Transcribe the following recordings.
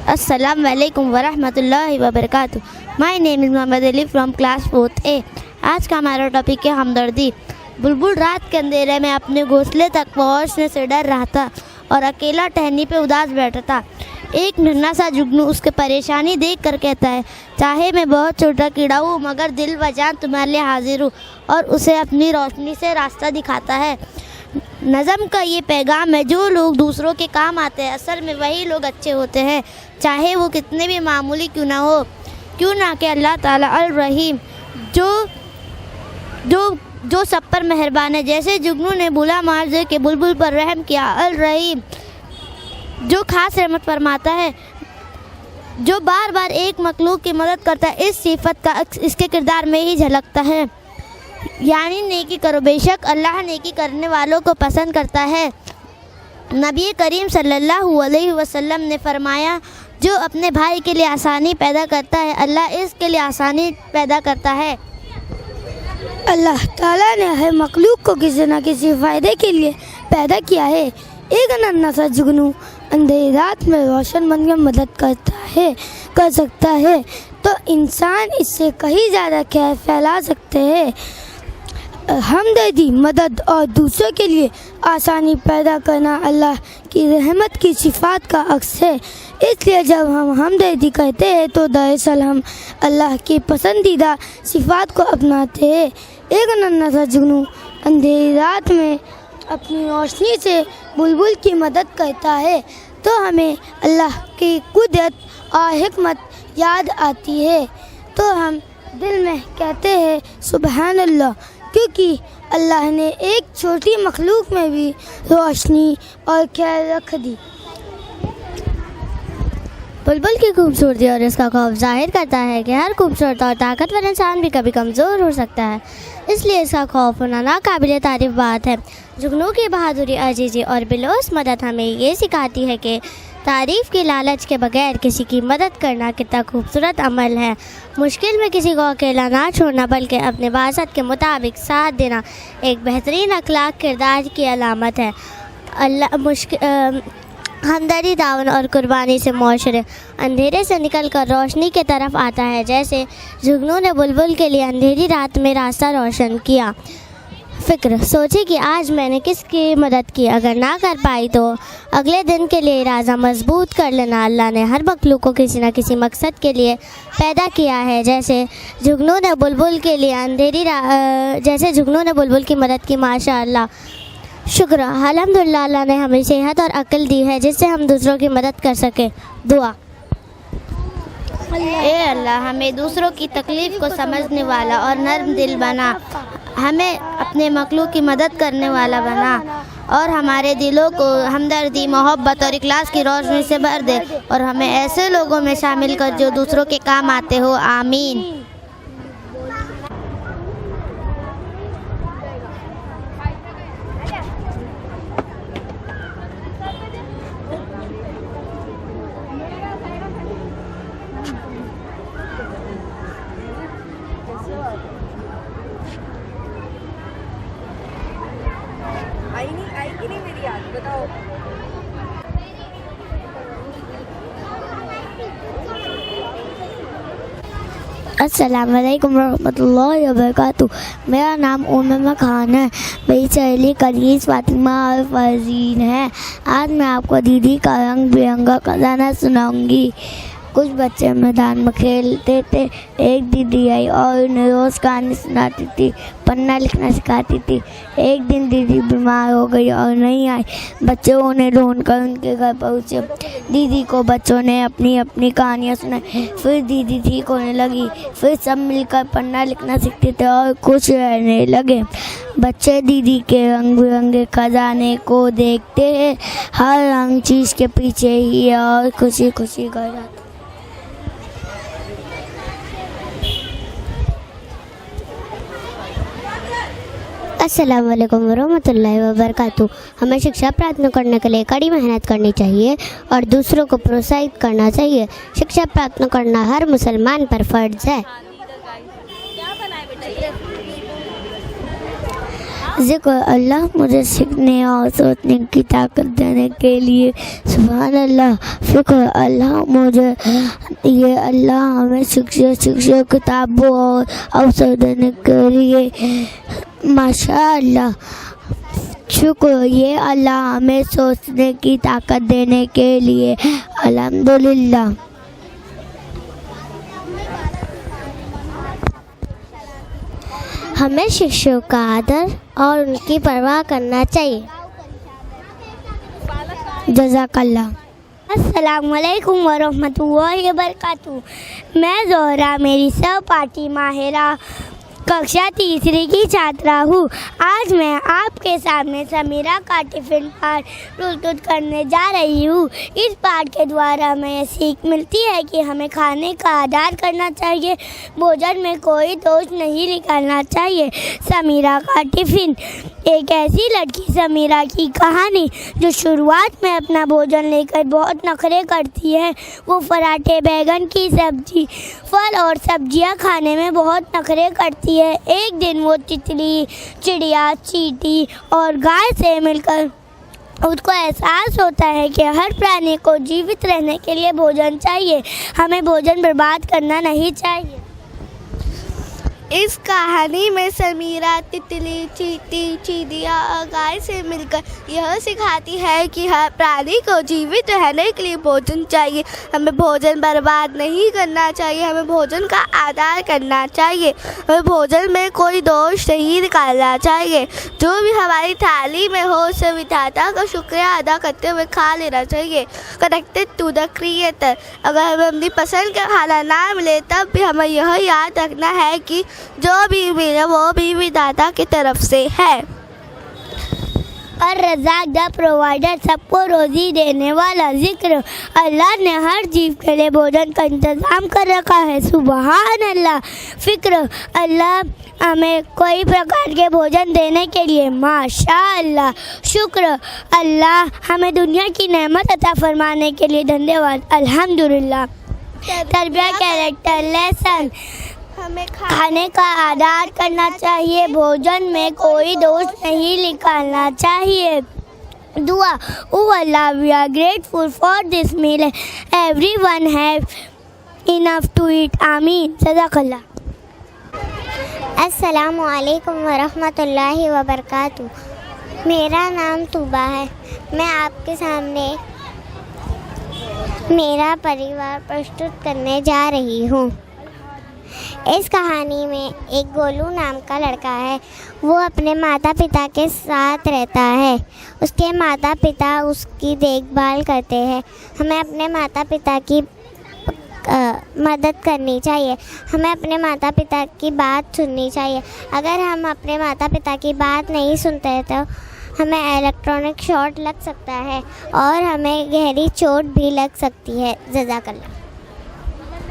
Assalamu alaikum wa rahmatullahi wa barakatuh. My name is Mohammad Ali from class 4th A. आज का हमारा topic है हमदर्दी। बुलबुल रात के अंधेरे में अपने घोंसले तक पहुंचने से डर रहा था और अकेला टहनी पे उदास बैठा था। एक नन्हा सा जुगनू उसके परेशानी देख कर कहता है, चाहे मैं बहुत छोटा कीड़ा हूँ मगर दिल व जान तुम्हारे लिए हाजिर हूँ, और उसे अपनी रोशनी से रास्ता दिखाता है। नज़म का ये पैगाम है, जो लोग दूसरों के काम आते हैं असल में वही लोग अच्छे होते हैं, चाहे वो कितने भी मामूली क्यों ना हो। क्यों ना कि अल्लाह ताला अल रहीम जो सब पर मेहरबान है। जैसे जुगनू ने बुला मार के बुलबुल पर रहम किया, अल रहीम जो खास रहमत फरमाता है, जो बार बार एक मखलूक की मदद करता है। इस सिफत का इसके किरदार में ही झलकता है, यानी नेकी करो, बेशक अल्लाह नेकी करने वालों को पसंद करता है। नबी करीम सल्लल्लाहु अलैहि वसल्लम ने फरमाया, जो अपने भाई के लिए आसानी पैदा करता है अल्लाह इसके लिए आसानी पैदा करता है। अल्लाह ताला ने हर मखलूक को किसी न किसी फ़ायदे के लिए पैदा किया है। एक नन्हा सा जुगनू अंधेरी रात में रोशन बनकर मदद कर सकता है, तो इंसान इससे कहीं ज़्यादा खैर फैला सकते हैं। हमदर्दी, मदद और दूसरों के लिए आसानी पैदा करना अल्लाह की रहमत की सिफात का अक्स है। इसलिए जब हम हमदर्दी करते हैं तो दरअसल हम अल्लाह की पसंदीदा सिफात को अपनाते हैं। एक नन्हा सा जुगनू अंधेरी रात में अपनी रोशनी से बुलबुल की मदद करता है, तो हमें अल्लाह की कुदरत और हिकमत याद आती है, तो हम दिल में कहते हैं सुबहान अल्लाह, क्योंकि अल्लाह ने एक छोटी मखलूक में भी रोशनी और खैर रख दी। बुलबुल की खूबसूरती और इसका खौफ जाहिर करता है कि हर खूबसूरत और ताकतवर इंसान भी कभी कमज़ोर हो सकता है, इसलिए इसका खौफ होना नाकाबिले तारीफ़ बात है। जुगनू की बहादुरी, अजीज़ी और बिलोस मदद हमें ये सिखाती है कि तारीफ़ की लालच के बगैर किसी की मदद करना कितना खूबसूरत अमल है। मुश्किल में किसी को अकेला ना छोड़ना बल्कि अपने बासत के मुताबिक साथ देना एक बेहतरीन अखलाक किरदार की अलामत है। हमदर्दी, तावन और कुर्बानी से मुआशरे अंधेरे से निकलकर रोशनी की तरफ आता है। जैसे जुगनू ने बुलबुल के लिए अंधेरी रात में रास्ता रोशन किया। फ़िक्र सोचे कि आज मैंने किसकी मदद की, अगर ना कर पाई तो अगले दिन के लिए इरादा मजबूत कर लेना। अल्लाह ने हर मखलूक को किसी न किसी मकसद के लिए पैदा किया है। जैसे जुगनू ने बुलबुल की मदद की, माशा अल्लाह, शुक्र अल्हम्दुलिल्लाह, अल्लाह ने हमें सेहत और अक्ल दी है जिससे हम दूसरों की मदद कर सके। दुआ, ए अल्लाह हमें दूसरों की तकलीफ़ को समझने वाला और नर्म दिल बना, हमें अपने मखलूक की मदद करने वाला बना, और हमारे दिलों को हमदर्दी, मोहब्बत और इखलास की रोशनी से भर दे, और हमें ऐसे लोगों में शामिल कर जो दूसरों के काम आते हो। आमीन। आई कि नहीं मेरी याद, बताओ। अस्सलाम वालेकुम रहमतुल्लाहि व बरकातुहू। मेरा नाम उम्मा खान है। मेरी सहेली कनीज़ फातिमा और फरजीन है। आज मैं आपको दीदी का रंग बिरंगा खजाना सुनाऊंगी। कुछ बच्चे मैदान में खेलते थे। एक दीदी आई और उन्हें रोज़ कहानी सुनाती थी, पढ़ना लिखना सिखाती थी। एक दिन दीदी बीमार हो गई और नहीं आई। बच्चे उन्हें ढूंढकर उनके घर पहुँचे। दीदी को बच्चों ने अपनी अपनी कहानियाँ सुनाई। फिर दीदी ठीक होने लगी। फिर सब मिलकर पढ़ना लिखना सीखते थे और खुश रहने लगे। बच्चे दीदी के रंग बिरंगे खजाने को देखते हैं। हर रंग चीज़ के पीछे ही है और खुशी खुशी घर जाते। अस्सलाम वालेकुम वरहमतुल्लाहि वबरकातुहू। हमें शिक्षा प्राप्त करने के लिए कड़ी मेहनत करनी चाहिए और दूसरों को प्रोत्साहित करना चाहिए। शिक्षा प्राप्त करना हर मुसलमान पर फ़र्ज है। ज़िक्र अल्लाह मुझे सीखने और सोचने की ताकत देने के लिए। सुभान अल्लाह। फ़िक्र अल्लाह मुझे ये अल्लाह हमें शिक्षा किताबों और अवसर देने के लिए। माशा अल्लाह। शुक्र ये अल्लाह हमें सोचने की ताकत देने के लिए। अल्हम्दुलिल्लाह। हमें शिक्षकों का आदर और उनकी परवाह करना चाहिए। जज़ाकल्लाह। अस्सलामुअलैकुम वरहमतुल्लाहि वबरकातुहू। मैं ज़ोहरा, मेरी सहपाठी माहिरा कक्षा तीसरी की छात्रा हूँ। आज मैं आपके सामने समीरा का टिफ़िन पाठ प्रस्तुत करने जा रही हूँ। इस पाठ के द्वारा हमें यह सीख मिलती है कि हमें खाने का आदर करना चाहिए, भोजन में कोई दोष नहीं निकालना चाहिए। समीरा का टिफ़िन। एक ऐसी लड़की समीरा की कहानी जो शुरुआत में अपना भोजन लेकर बहुत नखरे करती है। वो पराठे, बैगन की सब्जी, फल और सब्जियां खाने में बहुत नखरे करती है। एक दिन वो तितली, चिड़िया, चींटी और गाय से मिलकर उसको एहसास होता है कि हर प्राणी को जीवित रहने के लिए भोजन चाहिए। हमें भोजन बर्बाद करना नहीं चाहिए। इस कहानी में समीरा तितली, चींटी, चिड़िया और गाय से मिलकर यह सिखाती है कि हर प्राणी को जीवित रहने के लिए भोजन चाहिए। हमें भोजन बर्बाद नहीं करना चाहिए, हमें भोजन का आदर करना चाहिए, हमें भोजन में कोई दोष नहीं निकालना चाहिए। जो भी हमारी थाली में हो उसे विधाता का शुक्रिया अदा करते हुए खा लेना चाहिए। Connected to the creator. अगर हमें अपनी पसंद का खाना ना मिले तब भी हमें यह याद रखना है कि जो भी मिले वो भी विधाता की तरफ से है। और रज़ाक द प्रोवाइडर, सबको रोज़ी देने वाला। ज़िक्र अल्लाह ने हर जीव के लिए भोजन का इंतज़ाम कर रखा है। सुभान अल्लाह। फ़िक्र अल्लाह हमें कोई प्रकार के भोजन देने के लिए। माशा अल्लाह। शुक्र अल्लाह हमें दुनिया की नेमत अता फरमाने के लिए। धन्यवाद। अल्हम्दुलिल्लाह। तरबिया कैरेक्टर लेसन। हमें खाने का आदर करना चाहिए, भोजन में कोई दोष नहीं निकालना चाहिए। दुआ। O Allah, we are grateful for this meal, everyone have enough to eat. आमीन। सदाकल्लाह। अस्सलामु अलैकुम वरहमतुल्लाहि वबरकातुहू। मेरा नाम तूबा है। मैं आपके सामने मेरा परिवार प्रस्तुत करने जा रही हूँ। इस कहानी में एक गोलू नाम का लड़का है। वो अपने माता पिता के साथ रहता है। उसके माता पिता उसकी देखभाल करते हैं। हमें अपने माता पिता की मदद करनी चाहिए। हमें अपने माता पिता की बात सुननी चाहिए। अगर हम अपने माता पिता की बात नहीं सुनते तो हमें इलेक्ट्रॉनिक शॉक लग सकता है और हमें गहरी चोट भी लग सकती है। जज़ाकल्लाह।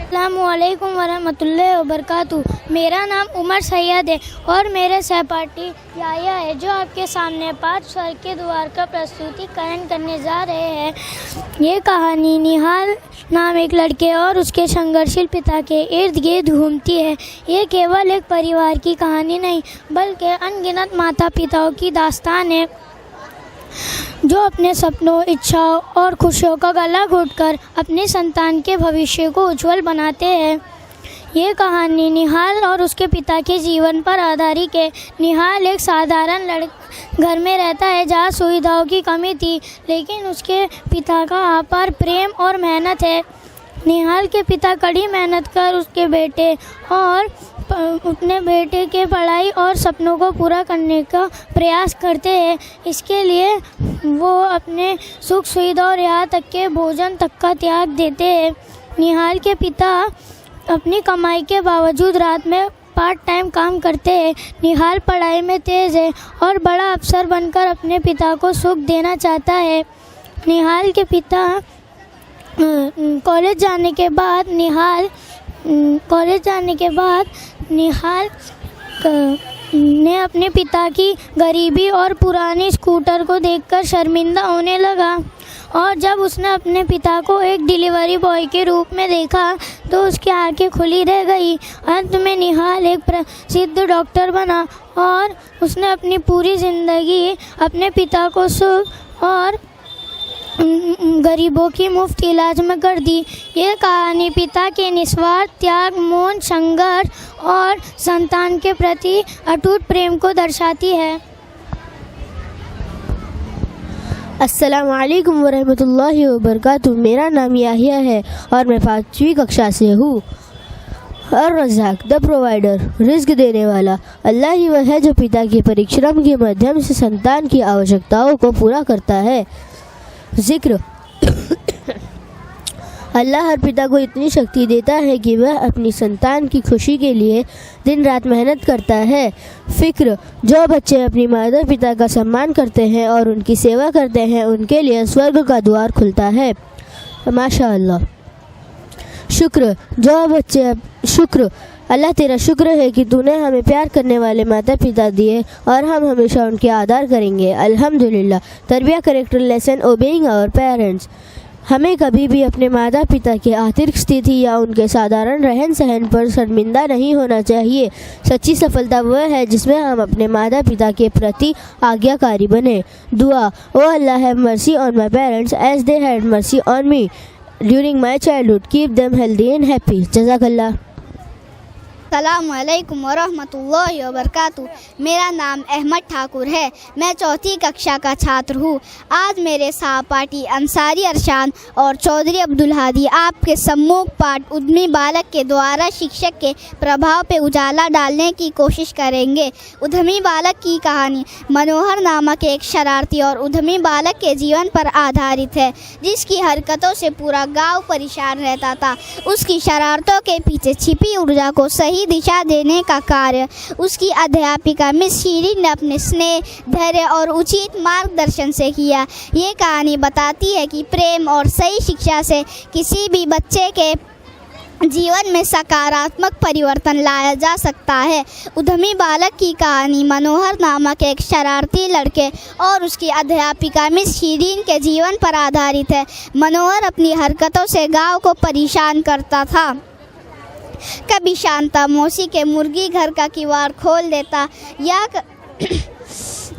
अस्सलामुअलैकुम वरहमतुल्लाहि वबरकातुहू। मेरा नाम उमर सैयद है और मेरे सहपाठी याया है जो आपके सामने 5 स्वर के द्वार का प्रस्तुतिकरण करने जा रहे हैं। ये कहानी निहाल नाम एक लड़के और उसके संघर्षशील पिता के इर्द गिर्द घूमती है। ये केवल एक परिवार की कहानी नहीं बल्कि अनगिनत माता पिताओं की दास्तान है जो अपने सपनों, इच्छाओं और खुशियों का गला घोंटकर अपने संतान के भविष्य को उज्जवल बनाते हैं। ये कहानी निहाल और उसके पिता के जीवन पर आधारित है। निहाल एक साधारण घर में रहता है जहाँ सुविधाओं की कमी थी, लेकिन उसके पिता का अपार प्रेम और मेहनत है। निहाल के पिता कड़ी मेहनत कर उसके बेटे और अपने बेटे के पढ़ाई और सपनों को पूरा करने का प्रयास करते हैं। इसके लिए वो अपने सुख सुविधा और यहाँ तक के भोजन तक का त्याग देते हैं। निहाल के पिता अपनी कमाई के बावजूद रात में पार्ट टाइम काम करते हैं। निहाल पढ़ाई में तेज़ है और बड़ा अफसर बनकर अपने पिता को सुख देना चाहता है। निहाल के पिता कॉलेज जाने के बाद निहाल ने अपने पिता की गरीबी और पुरानी स्कूटर को देखकर शर्मिंदा होने लगा। और जब उसने अपने पिता को एक डिलीवरी बॉय के रूप में देखा तो उसकी आंखें खुली रह गई। अंत में निहाल एक प्रसिद्ध डॉक्टर बना और उसने अपनी पूरी ज़िंदगी अपने पिता को सुख और गरीबों की मुफ्त इलाज में कर दी। ये कहानी पिता के निस्वार्थ त्याग, मौन संघर्ष और संतान के प्रति अटूट प्रेम को दर्शाती है। अस्सलाम वालेकुम वरहमतुल्लाहि वबरकातुहू। मेरा नाम याहिया है और मैं 5वीं कक्षा से हूँ। और रज़ाक द प्रोवाइडर, रिज़्क देने वाला अल्लाह ही वह है जो पिता के परिश्रम के माध्यम से संतान की आवश्यकताओं को पूरा करता है। जिक्र अल्लाह हर पिता को इतनी शक्ति देता है कि वह अपनी संतान की खुशी के लिए दिन रात मेहनत करता है। फ़िक्र जो बच्चे अपनी माता पिता का सम्मान करते हैं और उनकी सेवा करते हैं उनके लिए स्वर्ग का द्वार खुलता है। माशाअल्लाह। शुक्र अल्लाह तेरा शुक्र है कि तूने हमें प्यार करने वाले माता पिता दिए और हम हमेशा उनके आदर करेंगे। अल्हम्दुलिल्लाह। तरबिया character lesson obeying our parents. हमें कभी भी अपने माता पिता के आर्थिक स्थिति या उनके साधारण रहन सहन पर शर्मिंदा नहीं होना चाहिए। सच्ची सफलता वह है जिसमें हम अपने माता पिता के प्रति आज्ञाकारी बने। दुआ O Allah have mercy on my parents as they had mercy on me during my childhood, keep them healthy and happy. जज़ाकल्लाह। अस्सलामुअलैकुम वरहमतुल्लाहि वबरकातुहू। मेरा नाम अहमद ठाकुर है। मैं 4वीं कक्षा का छात्र हूँ। आज मेरे सहपाठी अंसारी अरशान और चौधरी अब्दुल हादी आपके सम्मुख पाठ उद्यमी बालक के द्वारा शिक्षक के प्रभाव पर उजाला डालने की कोशिश करेंगे। उद्यमी बालक की कहानी मनोहर नामक एक शरारती और उद्यमी बालक के जीवन पर आधारित है, जिसकी हरकतों से पूरा गाँव परेशान रहता था। उसकी शरारतों के पीछे छिपी ऊर्जा को सही दिशा देने का कार्य उसकी अध्यापिका मिस शीरीन ने अपने स्नेह, धैर्य और उचित मार्गदर्शन से किया। ये कहानी बताती है कि प्रेम और सही शिक्षा से किसी भी बच्चे के जीवन में सकारात्मक परिवर्तन लाया जा सकता है। उद्यमी बालक की कहानी मनोहर नामक एक शरारती लड़के और उसकी अध्यापिका मिस शीरीन के जीवन पर आधारित है। मनोहर अपनी हरकतों से गांव को परेशान करता था। कभी शांता मौसी के मुर्गी घर का किवाड़ खोल देता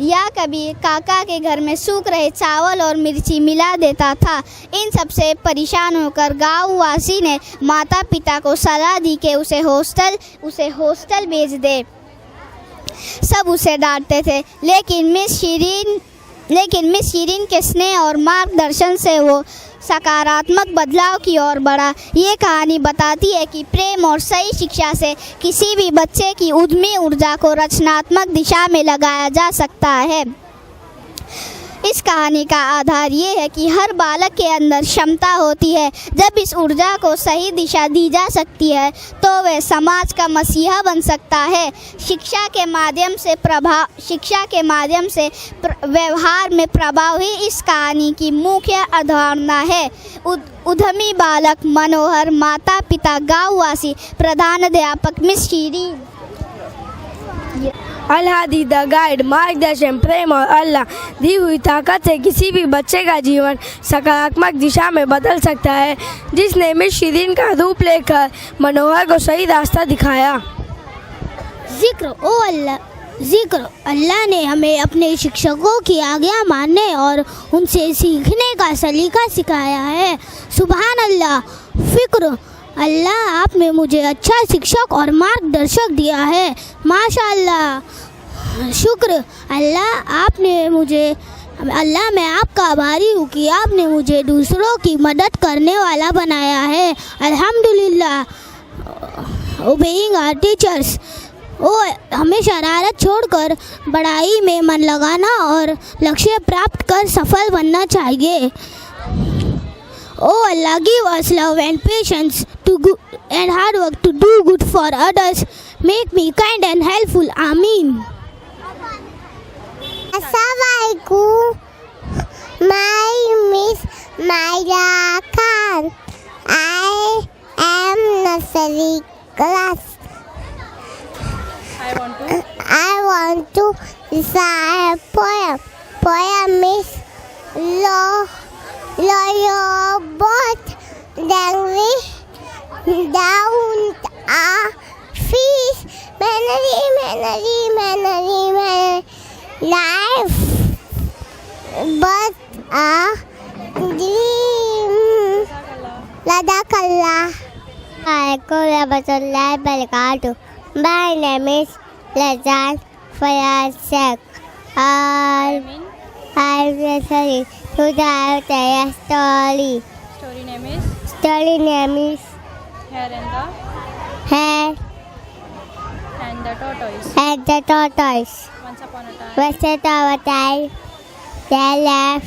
या कभी काका के घर में सूख रहे चावल और मिर्ची मिला देता था। इन सब से परेशान होकर गाँववासी ने माता पिता को सलाह दी कि उसे हॉस्टल भेज दे। सब उसे डांटते थे, लेकिन मिस शीरीन के स्नेह और मार्गदर्शन से वो सकारात्मक बदलाव की ओर बढ़ा। ये कहानी बताती है कि प्रेम और सही शिक्षा से किसी भी बच्चे की उद्यमी ऊर्जा को रचनात्मक दिशा में लगाया जा सकता है। इस कहानी का आधार ये है कि हर बालक के अंदर क्षमता होती है। जब इस ऊर्जा को सही दिशा दी जा सकती है तो वह समाज का मसीहा बन सकता है। शिक्षा के माध्यम से व्यवहार में प्रभाव ही इस कहानी की मुख्य अवधारणा है। उद्यमी बालक मनोहर, माता पिता, गाँववासी, प्रधानाध्यापक मिस शीरीन। अल-हादी द गाइड, मार्गदर्शन, प्रेम और अल्लाह दी हुई ताकत से किसी भी बच्चे का जीवन सकारात्मक दिशा में बदल सकता है, जिसने मिस शीरीन का रूप लेकर मनोहर को सही रास्ता दिखाया। जिक्र अल्लाह ने हमें अपने शिक्षकों की आज्ञा मानने और उनसे सीखने का सलीका सिखाया है। सुभान अल्लाह। फ़िक्र अल्लाह आपने मुझे अच्छा शिक्षक और मार्गदर्शक दिया है। माशाअल्लाह। शुक्र अल्लाह मैं आपका आभारी हूँ कि आपने मुझे दूसरों की मदद करने वाला बनाया है। अल्हम्दुलिल्लाह। Obeying our teachers. हमें शरारत छोड़कर पढ़ाई में मन लगाना और लक्ष्य प्राप्त कर सफल बनना चाहिए। Oh Allah, give us love and patience and hard work to do good for others. Make me kind and helpful. Ameen. Assalamualaikum. My name is Maida Khan. I am nursery class. I want to recite a poem. Poem is robot language down a fish memory life but a dream. Ladakallah. Assalamualaikum warahmatullahi wabarakatuh. My name is Lazan Fayasek. I'm listening to the story. Story name is Story name is Hare Hare and the Tortoise. and the Tortoise. Once upon a time, Once upon a time, there lived a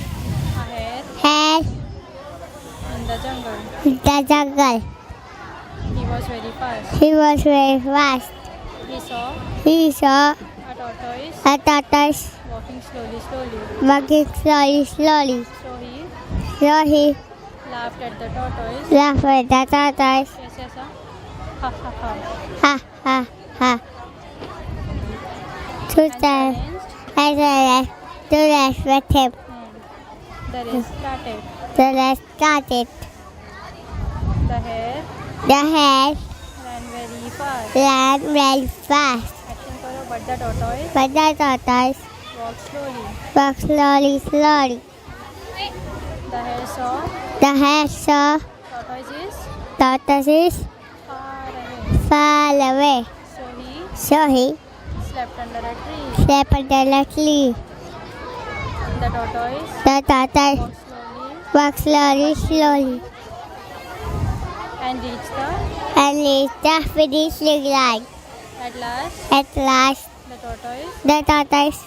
hare Hare in the jungle. in the jungle. He was very fast. He was very fast. He saw He saw a tortoise a tortoise walking slowly. walking slowly. So he So he laughed at the tortoise. laughed at the tortoise. Yes, ha ha ha. Ha ha ha. To And the to respect him. the race started. So let's start it. The hare The hare ran very fast. ran very fast, Action karo, but the tortoise but the tortoise walked slowly. walked slowly. The hare saw The hare saw tortoise is tortoises far away. far away. So he So he slept under a tree. slept under a tree. The tortoise The tortoise walked slowly walked slowly and reached and reached the finishing line. at last. At last, The tortoise the tortoise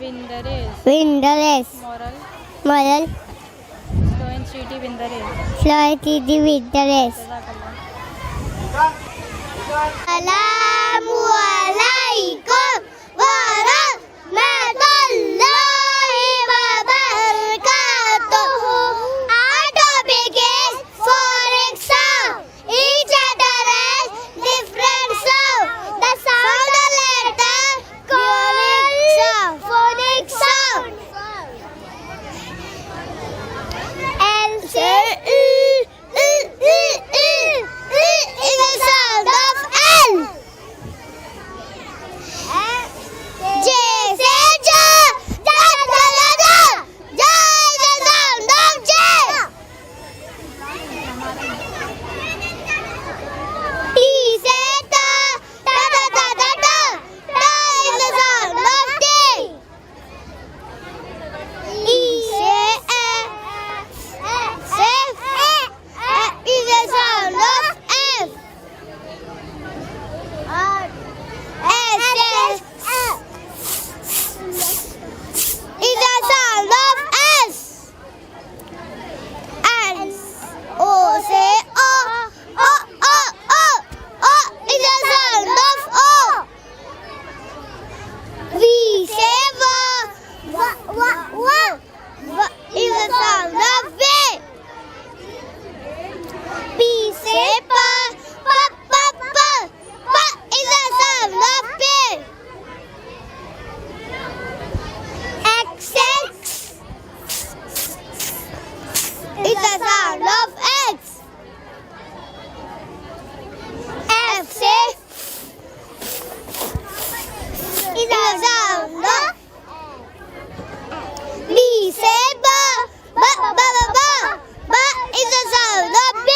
win the race. win the race. Moral: Moral: slow and steady win the race. slow and steady win the race. Jazakallah. Assalamualaikum warahmatullahi wabarakatuh. Our topic is phonic sound. Each letter has different sound. The sound of letter phonic sound. L say is the sound of L. J say ja, ja ja ja ja. Ja is the sound of J. T say ta, ta ta ta ta ta. Ta is the sound of T. E say F, F is the sound of F. S is the sound of S. And O say O, O, O, O. O is the sound of O. V say va, va, va, va. Va is the sound of V. P say pa, pa, pa, pa. Pa is the sound of P. X is the sound of X. F say is the sound of B say ba, ba, ba, ba, ba. Ba is the sound of B.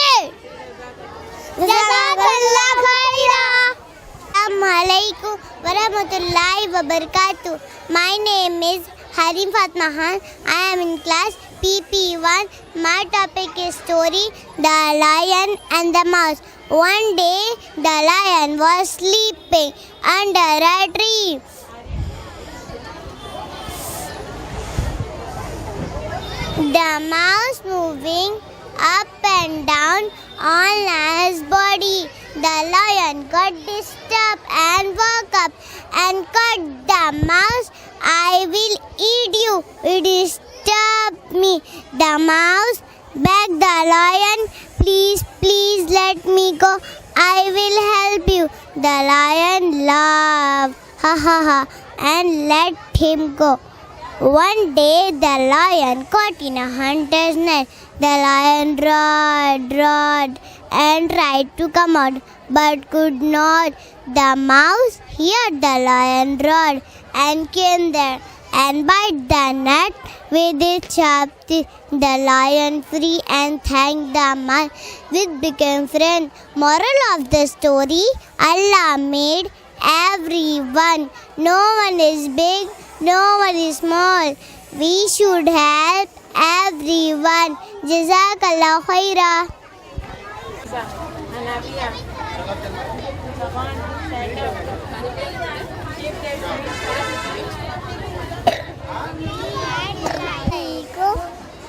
Jazakallah khaira. Assalamualaikum warahmatullahi wabarakatuh. My name is Harim Fatma Khan. I am in class PP1. My topic is story The Lion and the Mouse. One day the lion was sleeping under a tree. The mouse moving up and down on his body. The lion got disturbed and woke up and caught the mouse. I will eat you. You disturbed me. The mouse begged the lion, please, please let me go. I will help you. The lion laughed, ha ha ha, and let him go. One day the lion caught in a hunter's net. The lion roared and tried to come out, but could not. The mouse heard the lion roar and came there and bite the nut with its sharp teeth. The lion free and thanked the mouse, which became friend. Moral of the story: Allah made everyone. No one is big, no one is small. We should help everyone. Jazakallah khaira.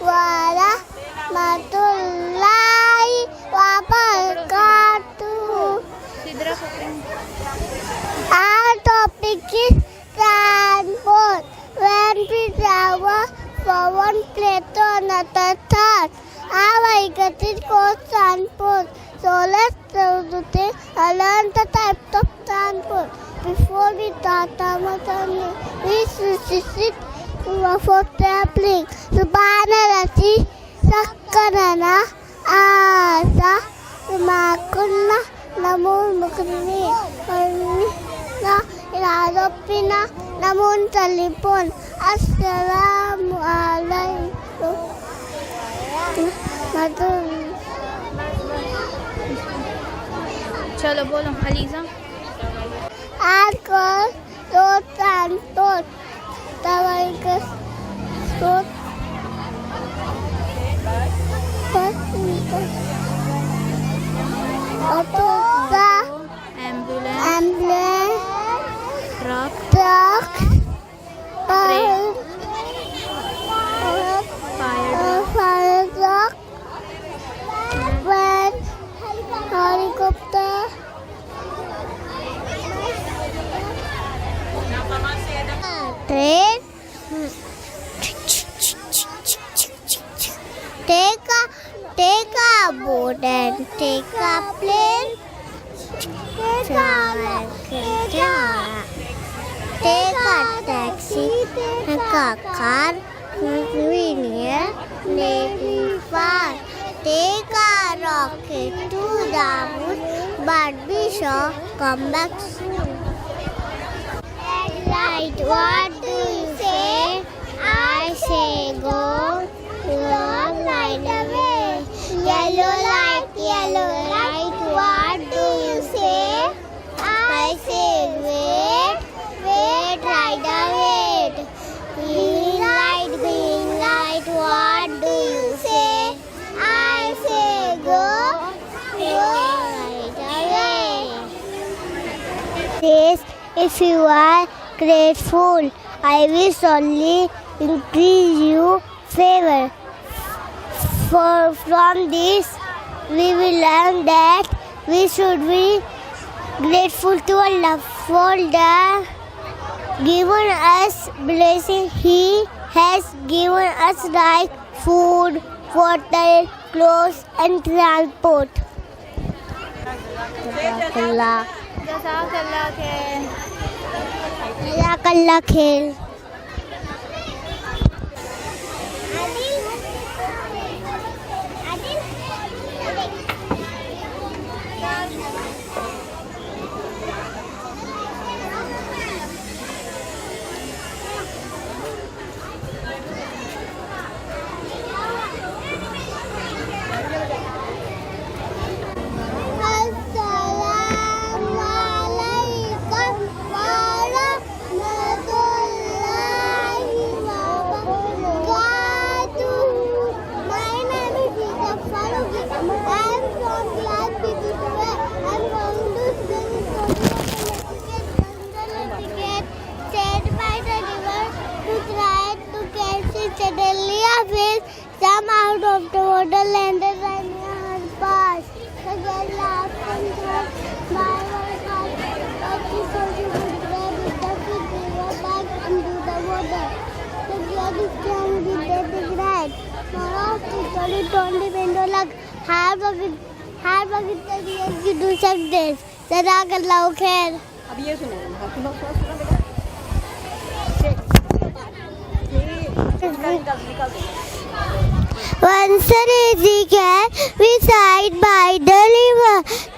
Warahmatullahi wabarakatuh. Our topic is transport. When we travel from one place to another thought, our vehicle called transport. So let's learn the types of transport. Before we start our journey, we should sit for traveling. Subhanallah, Sakkarana, Asa, Makunna, Namun Mukrini, Iradopina, Namun Talipon, Assalamu alaikum. चलो बोलो ELISA. Alcohol, road transport, the vehicle, road, auto, ambulance, truck, fire truck, van, helicopter, train, take a boat and take a plane, take a taxi, take a car, convenient, maybe far, take a rocket to the moon, but be sure come back soon. Right, what do you say? I say go, long right away. Yellow light, what do you say? I say wait, right away. Green light, what do you say? I say go, right away. Yes, if you are grateful, I will surely increase you favor. From this, we will learn that we should be grateful to Allah for the given us blessing. He has given us like food, water, clothes, and transport. Jazakallah. Jazakallah khair. Suddenly, a fish jumped out of the water, landed right near her path. The girl laughed and thought, "My heart," but she thought she would grab it, the fish threw back into the water. The girl is trying to get it right. Now, she told it only went to luck. Half of it you do something. Jazakallah khair. अब ये सुनो सुनो Once a lazy cat we sat by the river,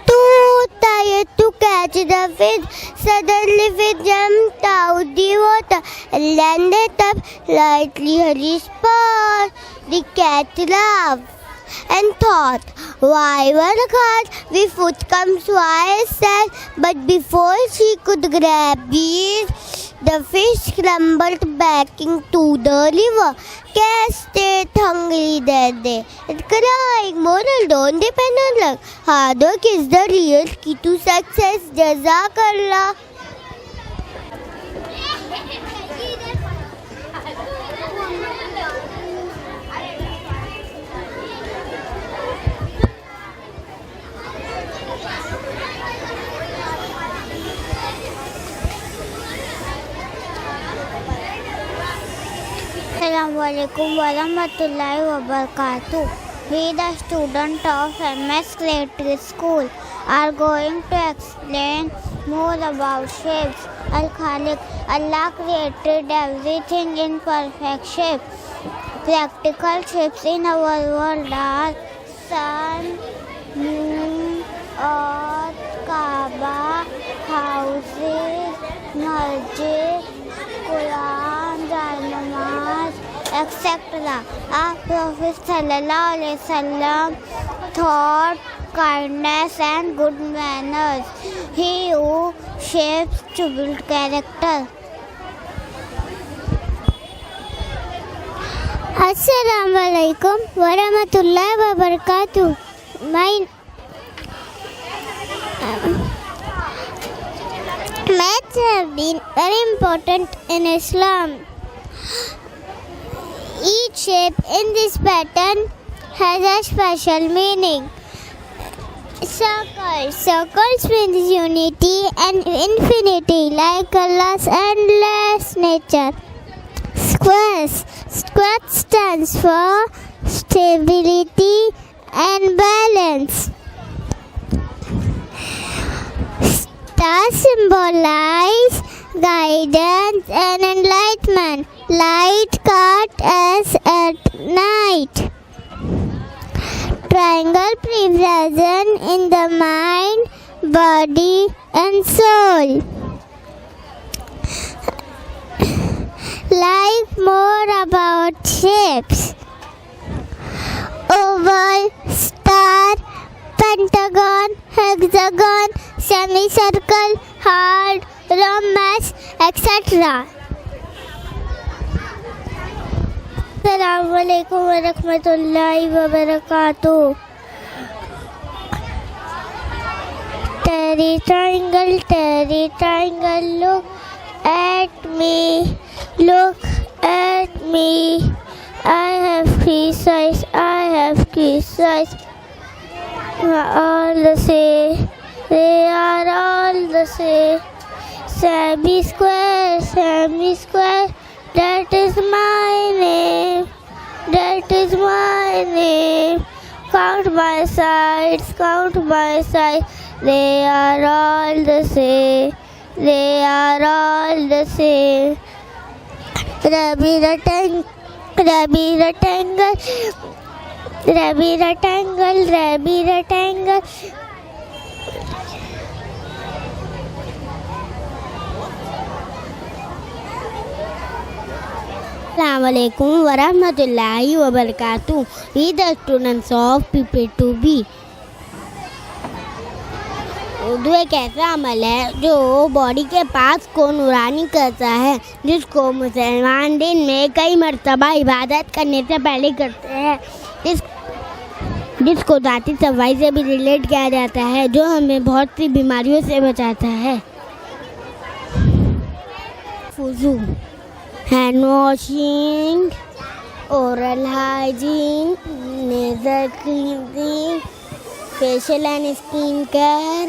too tired to catch the fish. Suddenly fish jumped out the water and landed up lightly on his paw. The cat laughed and thought, why were caught? We food comes twice sad. But before she could grab it, the fish scrambled back into the river. Cat stayed hungry that day and crying, moral, don't depend on luck. Hard work is the real key to success. Jazakallah. Assalamualaikum warahmatullahi wabarakatuh. We, the student of MS Creative School, are going to explain more about shapes. Al-Khaliq, Allah created everything in perfect shape. Practical shapes in our world are sun, moon, earth, Kaaba, houses, masjid, Quran, Namaz, etc. Our Prophet Sallallahu Alaihi Wasallam taught kindness and good manners. He who shapes to build character. Assalamu alaikum warahmatullahi wabarakatuh. Maths have been very important in Islam. Each shape in this pattern has a special meaning. Circles means unity and infinity, like Allah's endless nature. Squares stands for stability and balance. Stars symbolize guidance and enlightenment. Light cut us at night. Triangle present in the mind, body and soul. Like more about shapes. Oval, star, pentagon, hexagon, semicircle, heart, rhombus, etc. Assalamualaikum warahmatullahi wabarakatuh. Terry triangle, look at me, look at me. I have three sides, all the same, they are all the same. Semi-square, that is my name, Count my sides, they are all the same, Rabi rectangle, Assalamualaikum warahmatullahi wabarakatuh. We the students of PP2B. Urdu एक ऐसा अमल है जो body के parts को नूरानी करता है, जिसको मुसलमान दिन में कई मर्तबा इबादत करने से पहले करते हैं, जिसको दाती सफाई से भी रिलेट किया जाता है, जो हमें बहुत सी बीमारियों से बचाता है. वुज़ू, hand washing, oral hygiene, nasal cleaning, facial and skin care,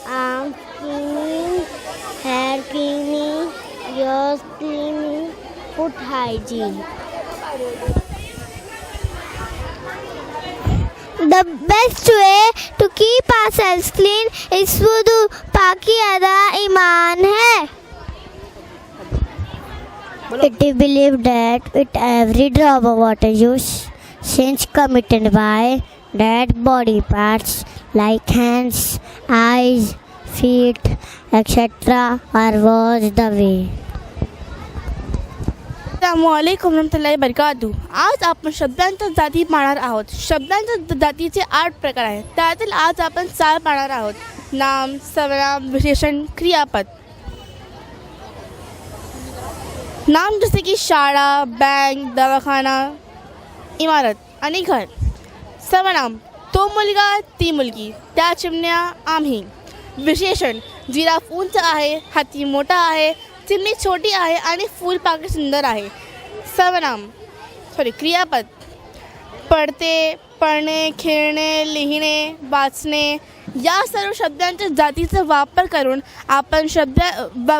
arm cleaning, hair cleaning, ears cleaning, foot hygiene. The best way to keep ourselves clean is wudu. पाकी अदा ईमान है. It is believed that with every drop of water you sins committed by dead body parts like hands, eyes, feet, etc. are washed away. अस्सलामुअलैकुम रहमतुल्लाहि बरकातहू. आज आपण शब्दांच्या जाती पाहणार आहोत. शब्दांच्या जातीचे 8 प्रकार आहेत. त्यातील आज आपण 4 पाहणार आहोत. नाम, सर्वनाम, विशेषण, क्रियापद. नाम जसे की शाळा, बँक, दवाखाना, इमारत आणि घर. सर्वनाम तो मुलगा, ती मुलगी, त्या चिमण्या, आम्ही. विशेषण जिराफ उंच आहे, हाती मोठा आहे, चिमणी छोटी आहे आणि फुलपाखरे सुंदर आहे. क्रियापद पडते, पळणे, खेळणे, लिहिणे, वाचणे या सर्व शब्दांच्या जातीचा वापर करून आपण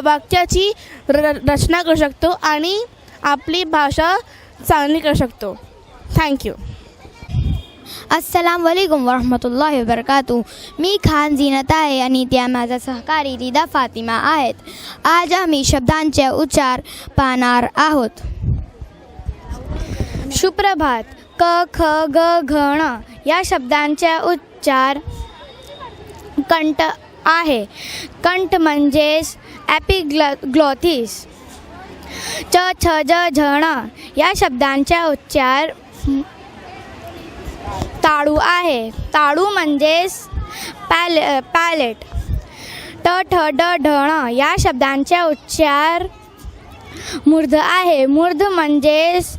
वाक्याची रचना करू शकतो आणि आपली भाषा चांगली करू शकतो. थँक्यू. अस्सलाम वालेकुम वरहमतुल्लाहि वबरकातुहू. मी खान झीनत आहे आणि त्या माझा सहकारी रिदा फातिमा आहेत. आज आम्ही शब्दांचे उच्चार पाहणार आहोत. सुप्रभात. क, ख, ग, घ, ण या शब्दांचे उच्चार कंठ आहे. कंठ म्हणजेच एपिग्लॉटिस. च, छ, ज, झ, ण या शब्दांचे उच्चार ताळू आहे. ताळू म्हणजेच पॅलेट. ट, ठ, ड, ढ, ण या शब्दांचे उच्चार मूर्ध आहे. मूर्ध म्हणजेच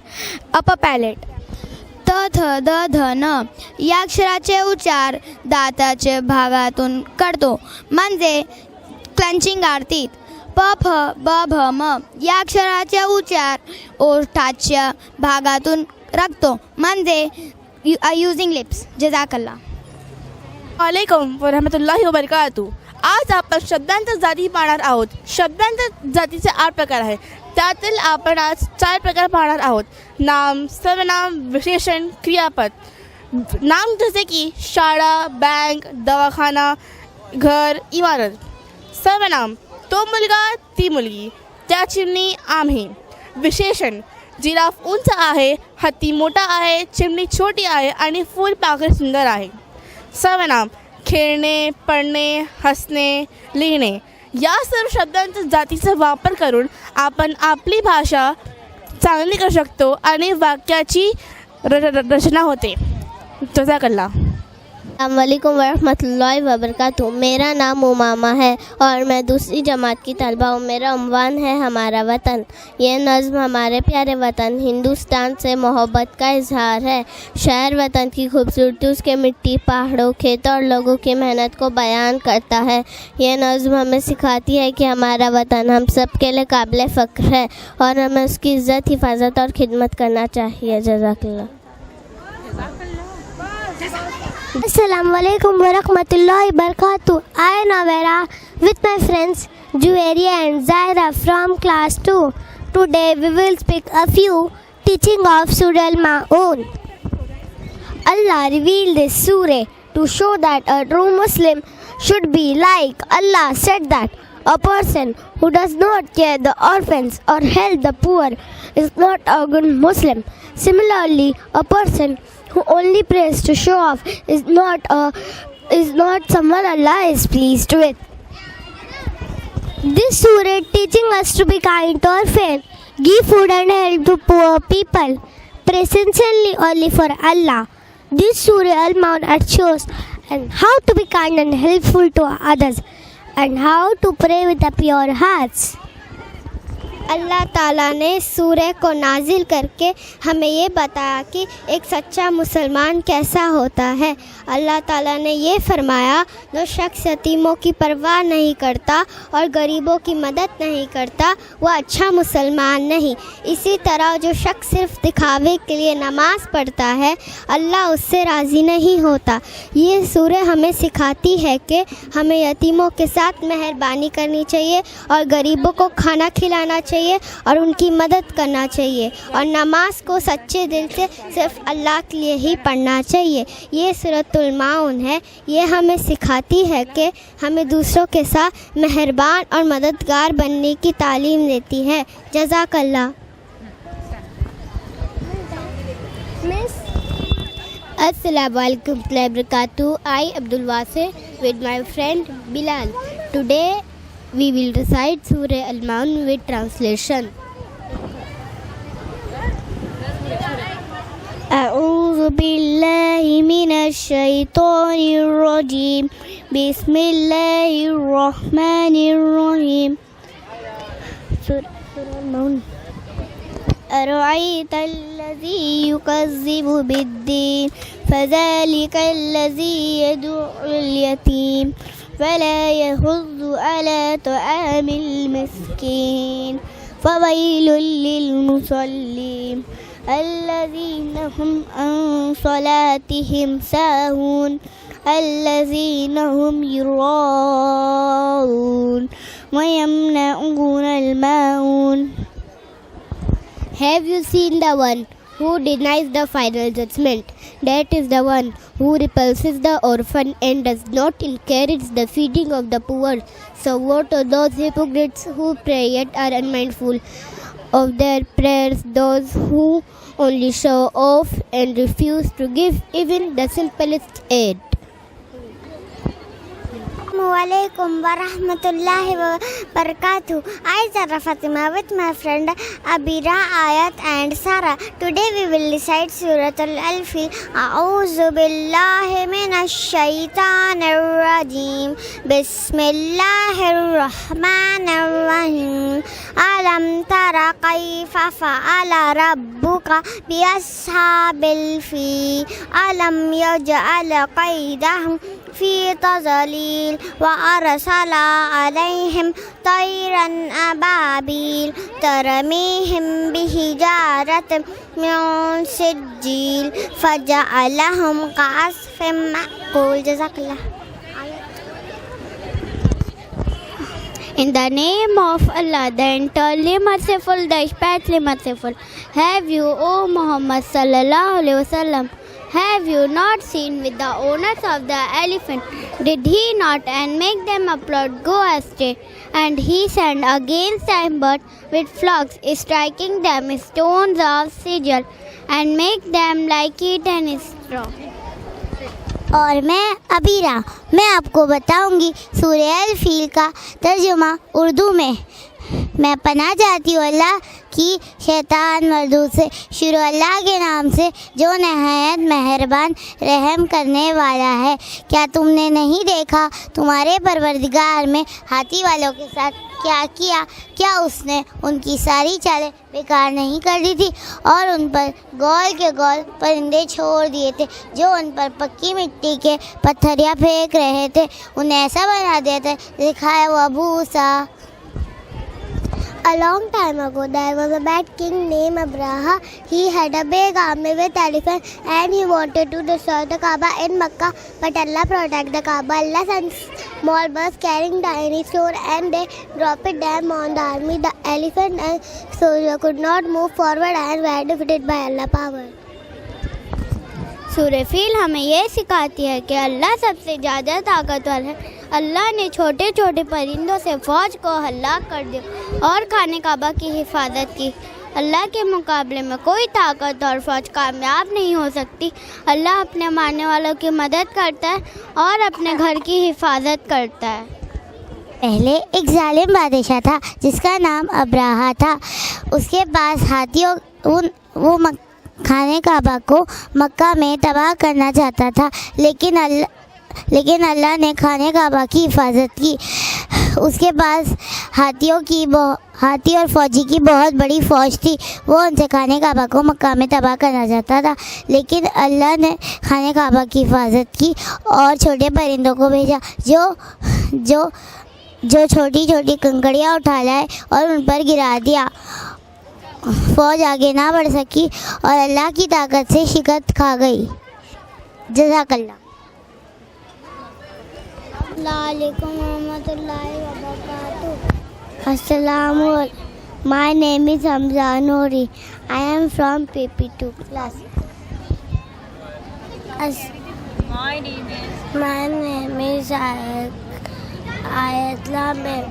अपर पॅलेट. त, थ, द, ध, न या अक्षराचे उच्चार दाताच्या भागातून करतो म्हणजे क्लंचिंग आरतीत. प, फ, ब, भ, म या अक्षराचे उच्चार ओठाच्या भागातून राखतो म्हणजे यूजिंग लिप्स. जजाकल्ला. वालेकुम वरहमतुल्लाहि वबरकातुहू. आज आपण शब्दांच्या जाती पाहणार आहोत. शब्दांच्या जातीचे 8 प्रकार आहेत. त्यातील आपण आज 4 प्रकार पाहणार आहोत. नाम, सर्वनाम, विशेषण, क्रियापद. नाम जसे की शाळा, बँक, दवाखाना, घर, इमारत. सर्वनाम तो मुलगा, ती मुलगी, त्या चिमणी, आम्ही. विशेषण जिराफ उंच आहे, हत्ती मोठा आहे, चिमणी छोटी आहे आणि फुलपाखरे सुंदर आहे. सर्वनाम खेळणे, पळणे, हसणे, लिहिणे या सर्व शब्दांच्या जातीचा वापर करून आपण आपली भाषा चांगली करू शकतो आणि वाक्याची रचना होते. जज़ाकल्लाह. अस्सलाम वालेकुम वरहमतुल्लाहि वबरकातुहू. मेरा नाम उमामा है और मैं दूसरी जमात की तलबा हूँ. मेरा उन्वान है हमारा वतन. ये नज़्म हमारे प्यारे वतन हिंदुस्तान से मोहब्बत का इजहार है. शहर वतन की खूबसूरती उसके मिट्टी, पहाड़ों, खेतों और लोगों की मेहनत को बयान करता है. ये नज़्म हमें सिखाती है कि हमारा वतन हम सब के लिए काबिल फ़ख्र है और हमें उसकी इज़्ज़त, हिफाजत और खिदमत करना चाहिए. जज़ाकल्लाह. Assalamu alaikum wa rahmatullahi barakatuh. I am Navera with my friends Juwaria and Zaira from class 2. Today we will speak a few teaching of Surah Al-Ma'un. Allah revealed this surah to show that a true Muslim should be like. Allah said that a person who does not care the orphans or help the poor is not a good Muslim. Similarly, a person who only prays to show off is not someone Allah is pleased with. This surah teaching us to be kind to orphans, give food and help to poor people, pray sincerely only for Allah. This surah Al-Ma'un shows and how to be kind and helpful to others and how to pray with a pure hearts. अल्लाह ताला ने सूरह को नाजिल करके हमें ये बताया कि एक सच्चा मुसलमान कैसा होता है. अल्लाह ताला ने ये फरमाया, जो शख्स यतीमों की परवाह नहीं करता और गरीबों की मदद नहीं करता वह अच्छा मुसलमान नहीं. इसी तरह जो शख्स सिर्फ दिखावे के लिए नमाज़ पढ़ता है अल्लाह उससे राज़ी नहीं होता. ये सूरह हमें सिखाती है कि हमें यतीमों के साथ मेहरबानी करनी चाहिए और गरीबों को खाना खिलाना चाहिए और उनकी मदद करना चाहिए और नमाज को सच्चे दिल से सिर्फ अल्लाह के लिए ही पढ़ना चाहिए. ये सूरतुल माउन है. ये हमें सिखाती है कि हमें दूसरों के साथ मेहरबान और मददगार बनने की तालीम देती है. जज़ाकल्लाह. Assalamualaikum warahmatullahi wabarakatuh. I Abdul Wasi with my friend Bilal. Today we will recite Surah Al-Maun with translation. أعوذ بالله من الشيطان الرجيم. بسم الله الرحمن الرحيم. سورة المعون. أرأيت الذي يكذب بالدين فذلك الذي يدعو اليتيم ولا يحض على طعام المسكين فويل للمصلين الذين هم عن صلاتهم ساهون الذين هم يراءون ويمنعون الماعون. Have you seen the one who denies the final judgment? That is the one who repulses the orphan and does not encourage the feeding of the poor. So what are those hypocrites who pray yet are unmindful of their prayers, those who only show off and refuse to give even the simplest aid? Assalamualaikum warahmatullahi wabarakatuh. I Zara Fatima with my friend Abira, Ayat and Sara. Today we will recite Surah Al-Fil. A'udhu billahi minash shaitanir rajim. Bismillahir rahmanir rahim. Alam tara kayfa fa'ala rabbuka bi ashabil fil. Alam yaj'al qaydahum في تضليل وأرسل عليهم طيرا أبابيل ترميهم بحجارة من سجيل فجعلهم كعصف مأكول. جزاك الله. In the name of Allah, the entirely merciful, the especially merciful. Have you, O Muhammad sallallahu alaihi wasallam, have you not seen with the owners of the elephant? Did he not and make them upward go astray? And he sent against them birds with flocks, striking them stones of sigil, and make them like eaten straw. और मैं अबीरा, मैं आपको बताऊंगी सूरह अल-फील का तर्जुमा उर्दू में। मैं पनाह चाहती हूँ अल्लाह की शैतान मरदूद से। शुरू अल्लाह के नाम से जो नहायत मेहरबान रहम करने वाला है। क्या तुमने नहीं देखा तुम्हारे परवरदिगार में हाथी वालों के साथ क्या किया? क्या उसने उनकी सारी चालें बेकार नहीं कर दी थी और उन पर गोल के गोल परिंदे छोड़ दिए थे जो उन पर पक्की मिट्टी के पत्थरियाँ फेंक रहे थे। उन्हें ऐसा बना दिया था दिखाया हुआ भूसा। A long time ago, there was a bad king named Abraha. He had a big army with elephants and he wanted to destroy the Kaaba in Makkah. But Allah protected the Kaaba. Allah sent small birds carrying tiny stone and they dropped them on the army. The elephant and soldier could not move forward and were defeated by Allah's power. सूरह feel हमें ये सिखाती है कि अल्लाह सबसे ज़्यादा ताकतवर है। अल्लाह ने छोटे छोटे परिंदों से फ़ौज को हलाक कर दिया और खाने काबा की हिफाजत की। अल्लाह के मुकाबले में कोई ताकत और फ़ौज कामयाब नहीं हो सकती। अल्लाह अपने मानने वालों की मदद करता है और अपने घर की हिफाजत करता है। पहले एक जालिम बादशाह था जिसका नाम अब्राहा था। उसके पास हाथियों वो खाने काबा को मक्का में तबाह करना चाहता था, लेकिन अल्लाह ने खाने काबा की हिफाजत की। उसके पास हाथी और फौजी की बहुत बड़ी फ़ौज थी। वो उनसे खाने काबा को मक्का में तबाह करना चाहता था, लेकिन अल्लाह ने खाने काबा की हिफाजत की और छोटे परिंदों को भेजा जो छोटी छोटी कंकड़ियाँ उठा लाए और उन पर गिरा दिया। फ़ौज आगे ना बढ़ सकी और अल्लाह की ताकत से शिकस्त खा गई। जज़ाकल्लाह। अस्सलामुअलैकुम रहमतुल्लाहि व बरकातुहू। अस्सलामुअलैकुम। My name is Hamza Noori. I am from PP2 class. My name is Ayatla ma'am.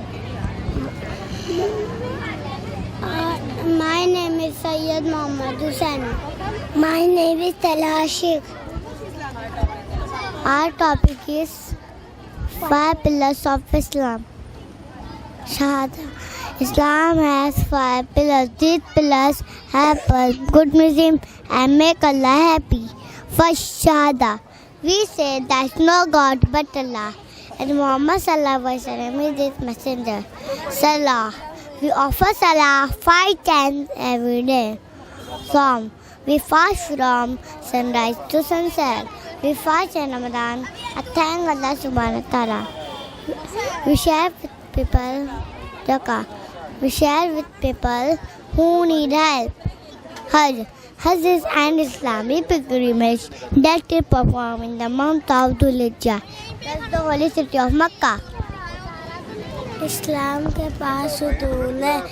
My name is Sayyid Muhammad Hussain. My name is Talha Sheikh. Our topic is 5 pillars of Islam. Shahada. Islam has 5 pillars. These pillars help us good Muslim and make Allah happy. First, Shahada. We say there is no God but Allah, and Muhammad sallallahu alaihi wasallam is His messenger. Salah. We offer Salah 5 times every day. Psalm. We fast from sunrise to sunset. We fast in Ramadan and thank Allah subhanahu wa ta'ala. We share with people Zakah. We share with people who need help. Hajj. Hajj is an Islamic pilgrimage that is performed in the month of Dhul Hijjah. That's the holy city of Makkah. इस्लाम के पास सुतून है,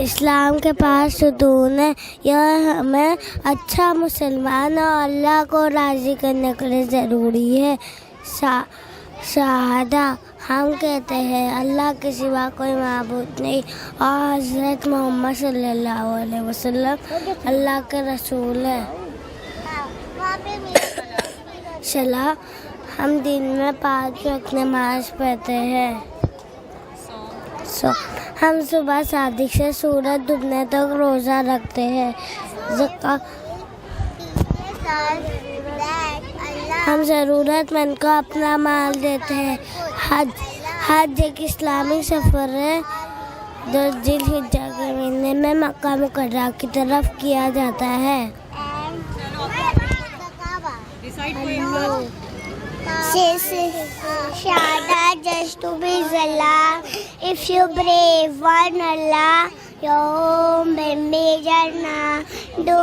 इस्लाम के पास सुतून है। यह हमें अच्छा मुसलमान और अल्लाह को राज़ी करने के लिए ज़रूरी है। शहादा। हम कहते हैं अल्लाह के सिवा कोई माबूद नहीं और हज़रत मोहम्मद सल्लल्लाहु अलैहि वसल्लम अल्लाह के रसूल हैं। सलाह। हम दिन में 5 वक्त नमाज पढ़ते हैं। हम सुबह सादिक से सूरज डूबने तक रोज़ा रखते हैं। ज़कात। हम ज़रूरतमंद को अपना माल देते हैं। हज एक इस्लामिक सफ़र है जो ज़िल-हिज्जा के महीने में मक्का मुकर्रमा की तरफ किया जाता है। Shahada just to be Allah. If you brave one Allah, your home will be Jannah. Do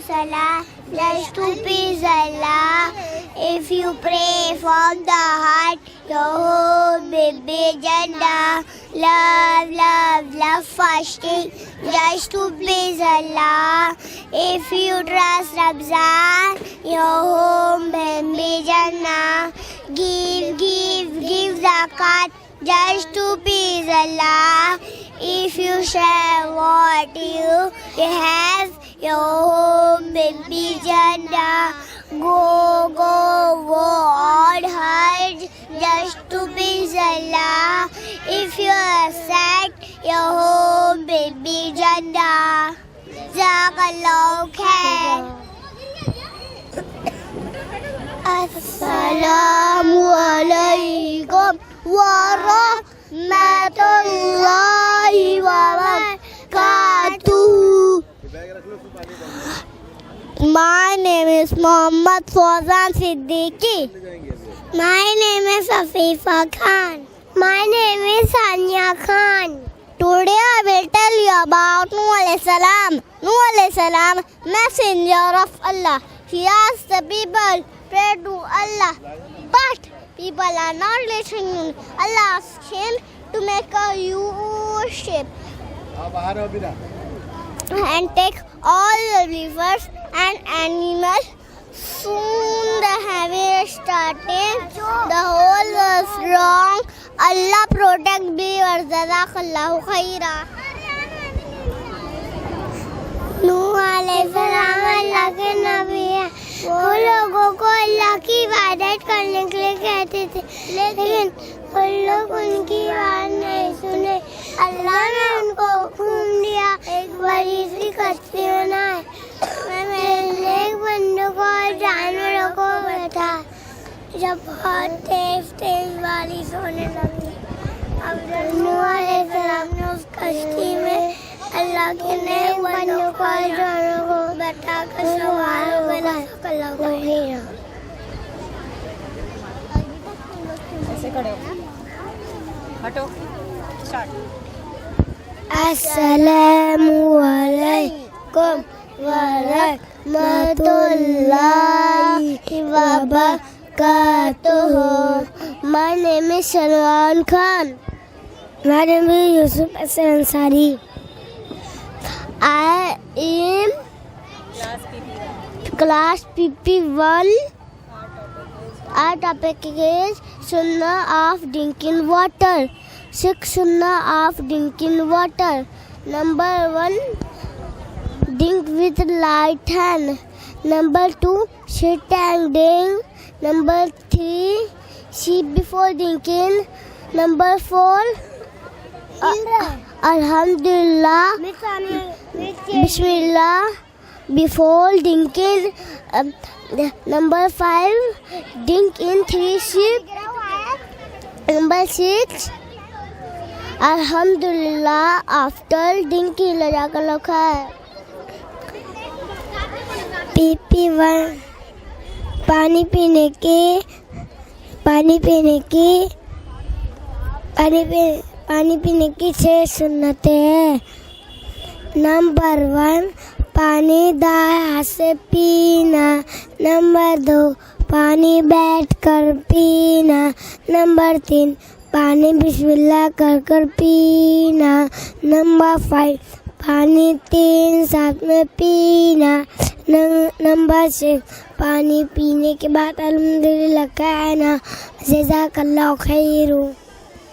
Salah just to be Allah. If you pray from the heart, your home will be Jannah. Love fasting just to please Allah. If you trust Ramzan, your home will be Jannah. Give zakat just to please Allah. If you share what you have, your home will be Jannah. Go on Hajj just to please Allah. If you are sad, your home will be Jannah. Jazakallahu khair. Assalamu alaikum wa rahmatullahi wa barakatuh. My name is Mohammad Fawzan Siddiqui. My name is Afifa Khan. My name is Sanya Khan. Today I will tell you about Nuh alayhi salam. Nuh alayhi salam, messenger of Allah. He asked the people, pray to Allah. But people are not listening. Allah asked him to make a huge ship and take all the rivers and animals. Soon the heavy started. The whole was wrong. Allah protect believers. Jazakallahu khaira. नूह अलैहिस्सलाम अल्लाह के नबी है। वो लोगों को अल्लाह की इबादत करने के लिए कहते थे, लेकिन वो लोग उनकी बात नहीं सुने। अल्लाह ने उनको हुक्म दिया एक बड़ी सी कश्ती बनाए, एक बंदों को और जानवरों को बैठा। जब बहुत तेज बारिश होने लगी, अब नूह अलैहिस्सलाम ने उस कश्ती में अल्लाह के नए बंदों को और जानवरों को बैठा कर सवार बना अस्सलामु अलैकुम व रहमतुल्लाहि व बरकातुहू। My name is Salman Khan. My name is Yusuf Ansari. I am class PP1. Our topic is Sunnah of drinking water. 6 Sunnah of drinking water. Number 1, drink with light hand. Number 2, sit and drink. Number 3, sip before drinking. Number 4, Alhamdulillah, Bismillah before drinking. Number 5, drink in 3 sips. Number 6, Alhamdulillah after drinking. Jazakallah khair. PP1, पानी पीने की 6 सुन्नतें हैं. Number 1, पानी दाएं हाथ से पीना. Number 2, पानी बैठ कर पीना. नंबर 3, पानी बिस्मिल्लाह कर पीना. नंबर 5, पानी 3 साथ में पीना. नंबर 6, पानी पीने के बाद अल्हम्दुलिल्लाह कहना. जज़ाकल्लाहु खैरु.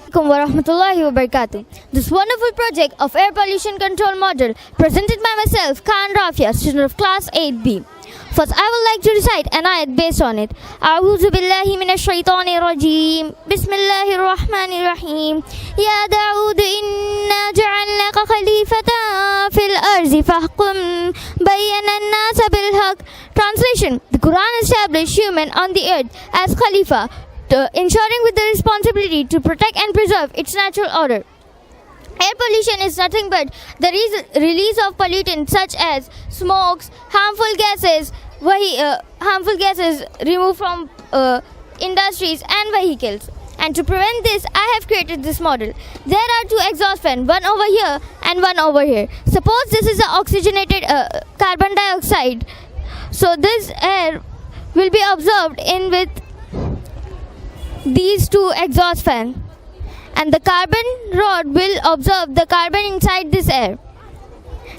Warahmatullahi wabarakatuh. This wonderful project of air pollution control model presented by myself, Khan Rafia, student of class 8B. First, I would like to recite an ayat based on it. A'udhu billahi minash shaitanir rajim. Bismillahir rahmanir rahim. Ya Dawood, inna ja'alnaka khalifatan fil arzi fahkum bayyana an-nasa bil haqq. Translation: The Quran established human on the earth as Khalifa, ensuring with the responsibility to protect and preserve its natural order. Air pollution is nothing but the release of pollutants such as smokes, harmful gases removed from industries and vehicles. And to prevent this, I have created this model. There are 2 exhaust fans, one over here and one over here. Suppose this is the oxygenated carbon dioxide. So this air will be absorbed in with these 2 exhaust fans, and the carbon rod will absorb the carbon inside this air,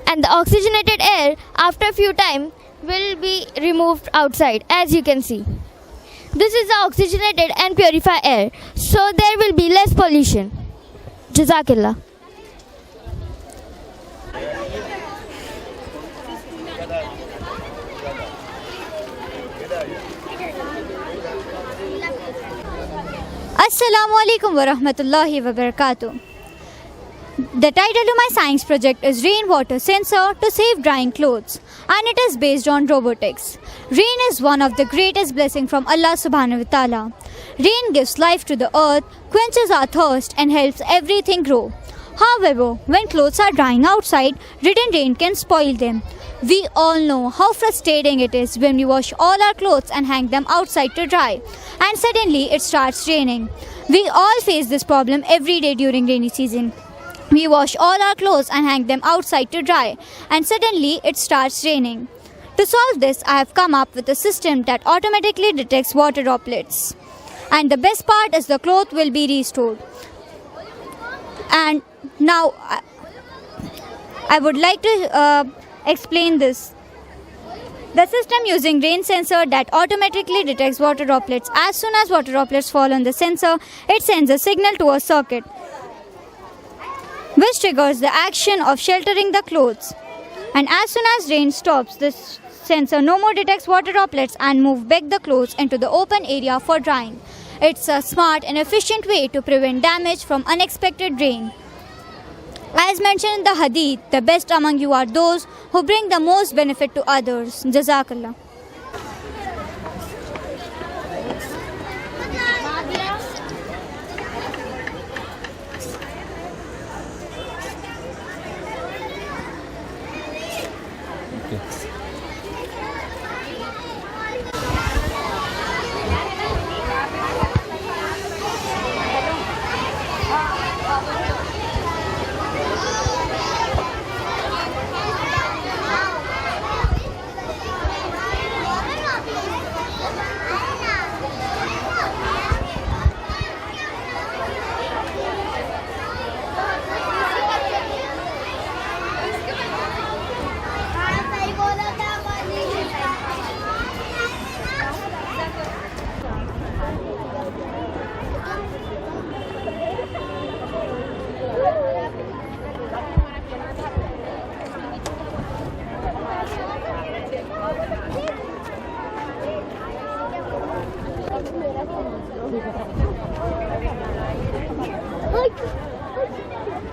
and the oxygenated air after a few time will be removed outside, as you can see. This is the oxygenated and purified air, so there will be less pollution. Jazakillah. Assalamualaikum warahmatullahi wabarakatuh. The title to my science project is Rainwater Sensor to Save Drying Clothes, and it is based on robotics. Rain is one of the greatest blessings from Allah subhanahu wa ta'ala. Rain gives life to the earth, quenches our thirst and helps everything grow. However, when clothes are drying outside, written rain can spoil them. We all know how frustrating it is when we wash all our clothes and hang them outside to dry, and suddenly it starts raining. We all face this problem every day during rainy season. We wash all our clothes and hang them outside to dry, and suddenly it starts raining. To solve this, I have come up with a system that automatically detects water droplets. And the best part is the cloth will be restored. And now I would like to explain this. The system using rain sensor that automatically detects water droplets. As soon as water droplets fall on the sensor, it sends a signal to a socket, which triggers the action of sheltering the clothes. And as soon as rain stops, this sensor no more detects water droplets and moves back the clothes into the open area for drying. It's a smart and efficient way to prevent damage from unexpected rain. As mentioned in the hadith, the best among you are those who bring the most benefit to others. Jazakallah.